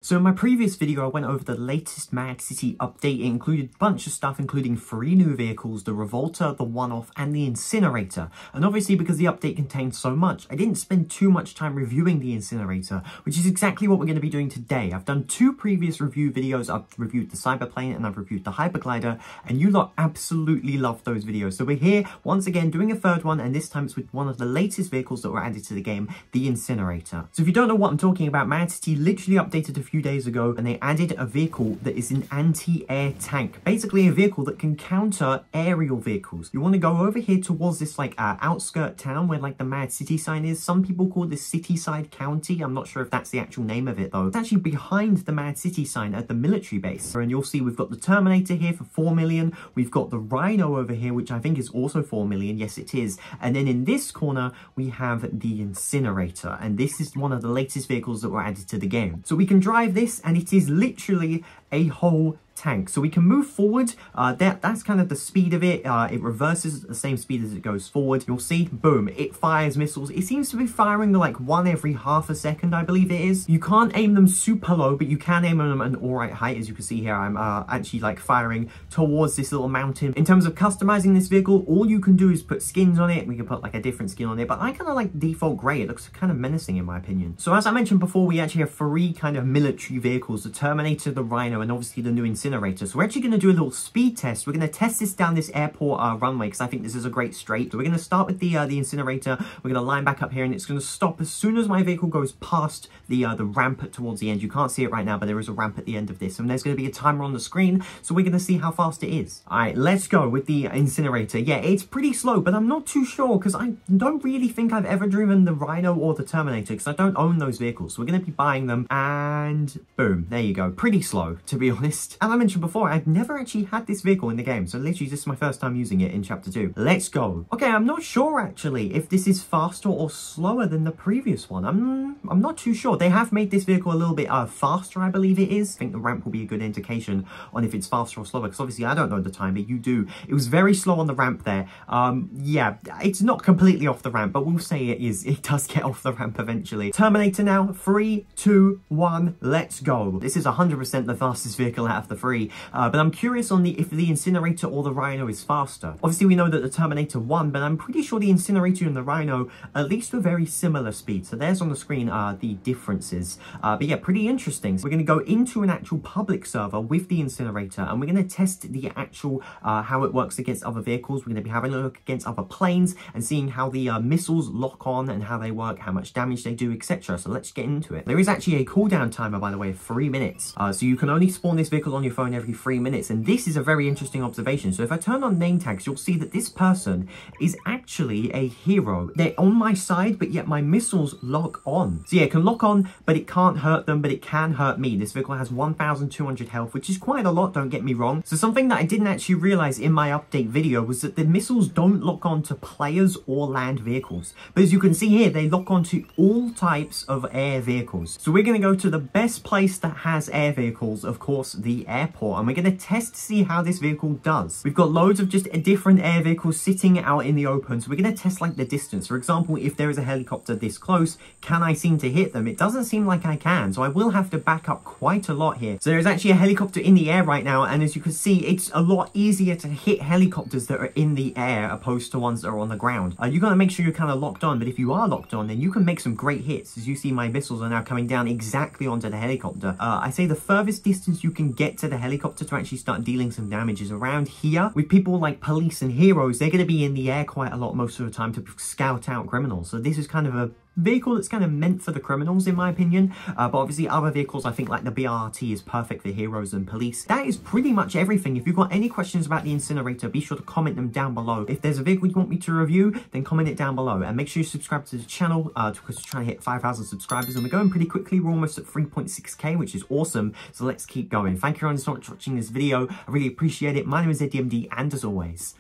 So in my previous video, I went over the latest Mad City update. It included a bunch of stuff, including 3 new vehicles, the Revolter, the One-Off, and the Incinerator. And obviously, because the update contained so much, I didn't spend too much time reviewing the Incinerator, which is exactly what we're going to be doing today. I've done 2 previous review videos. I've reviewed the Cyberplane and I've reviewed the Hyperglider, and you lot absolutely loved those videos. So we're here once again doing a 3rd one, and this time it's with one of the latest vehicles that were added to the game, the Incinerator. So if you don't know what I'm talking about, Mad City literally updated a few days ago and they added a vehicle that is an anti-air tank, basically a vehicle that can counter aerial vehicles. You want to go over here towards this like outskirt town where like the Mad City sign is. Some people call this Cityside County. I'm not sure if that's the actual name of it though. It's actually behind the Mad City sign at the military base, and you'll see we've got the Terminator here for 4 million. We've got the Rhino over here, which I think is also 4 million. Yes, it is. And then in this corner we have the Incinerator, and this is one of the latest vehicles that were added to the game. So we can drive this, and it is literally a whole tank. So we can move forward. That's kind of the speed of it. It reverses at the same speed as it goes forward. You'll see, boom, it fires missiles. It seems to be firing like one every half a second, I believe it is. You can't aim them super low, but you can aim them at an alright height. As you can see here, I'm actually like firing towards this little mountain. In terms of customizing this vehicle, all you can do is put skins on it. We can put like a different skin on it, but I kind of like default grey. It looks kind of menacing in my opinion. So as I mentioned before, we actually have 3 kind of military vehicles, the Terminator, the Rhino, and obviously the new Incinerator. So we're actually going to do a little speed test. We're going to test this down this airport runway because I think this is a great straight. So we're going to start with the Incinerator. We're going to line back up here, and it's going to stop as soon as my vehicle goes past the ramp towards the end. You can't see it right now, but there is a ramp at the end of this, and there's going to be a timer on the screen, so we're going to see how fast it is. All right, let's go with the Incinerator. Yeah, it's pretty slow, but I'm not too sure because I don't really think I've ever driven the Rhino or the Terminator because I don't own those vehicles. So we're going to be buying them, and boom, there you go. Pretty slow, to be honest. As I mentioned before, I've never actually had this vehicle in the game, so literally this is my first time using it in chapter 2. Let's go. Okay, I'm not sure actually if this is faster or slower than the previous one. I'm not too sure. They have made this vehicle a little bit faster, I believe it is. I think the ramp will be a good indication on if it's faster or slower, because obviously I don't know the time, but you do. It was very slow on the ramp there. Yeah, it's not completely off the ramp, but we'll say it is. It does get off the ramp eventually. Terminator now, 3, 2, 1, let's go. This is 100% the fastest vehicle out of the 3, but I'm curious on if the Incinerator or the Rhino is faster. Obviously we know that the Terminator won, but I'm pretty sure the Incinerator and the Rhino at least were very similar speed. So there's on the screen the differences. But yeah, pretty interesting. So we're going to go into an actual public server with the Incinerator, and we're going to test the actual how it works against other vehicles. We're going to be having a look against other planes and seeing how the missiles lock on and how they work, how much damage they do, etc. So let's get into it. There is actually a cooldown timer, by the way, of 3 minutes. So you can only spawn this vehicle on your phone every 3 minutes, and this is a very interesting observation. So if I turn on name tags, you'll see that this person is actually a hero. They're on my side, but yet my missiles lock on. So yeah, it can lock on, but it can't hurt them, but it can hurt me. This vehicle has 1,200 health, which is quite a lot, don't get me wrong. So something that I didn't actually realize in my update video was that the missiles don't lock on to players or land vehicles. But as you can see here, they lock on to all types of air vehicles. So we're going to go to the best place that has air vehicles, of course, the airport, and we're going to test to see how this vehicle does. We've got loads of just different air vehicles sitting out in the open, so we're going to test like the distance. For example, if there is a helicopter this close, can I seem to hit them? It doesn't seem like I can, so I will have to back up quite a lot here. So there's actually a helicopter in the air right now, and as you can see, it's a lot easier to hit helicopters that are in the air opposed to ones that are on the ground. You got to make sure you're kind of locked on, but if you are locked on, then you can make some great hits. As you see, my missiles are now coming down exactly onto the helicopter. I say the furthest distance you can get to the helicopter to actually start dealing some damage is around here. With people like police and heroes, they're going to be in the air quite a lot most of the time to scout out criminals. So this is kind of a vehicle that's kind of meant for the criminals, in my opinion, but obviously other vehicles, I think like the BRT is perfect for heroes and police. That is pretty much everything. If you've got any questions about the Incinerator, be sure to comment them down below. If there's a vehicle you want me to review, then comment it down below, and make sure you subscribe to the channel because we're trying to hit 5,000 subscribers, and we're going pretty quickly. We're almost at 3.6k, which is awesome, so let's keep going. Thank you everyone so much for watching this video. I really appreciate it. My name is ZDMD, and as always,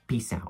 peace out.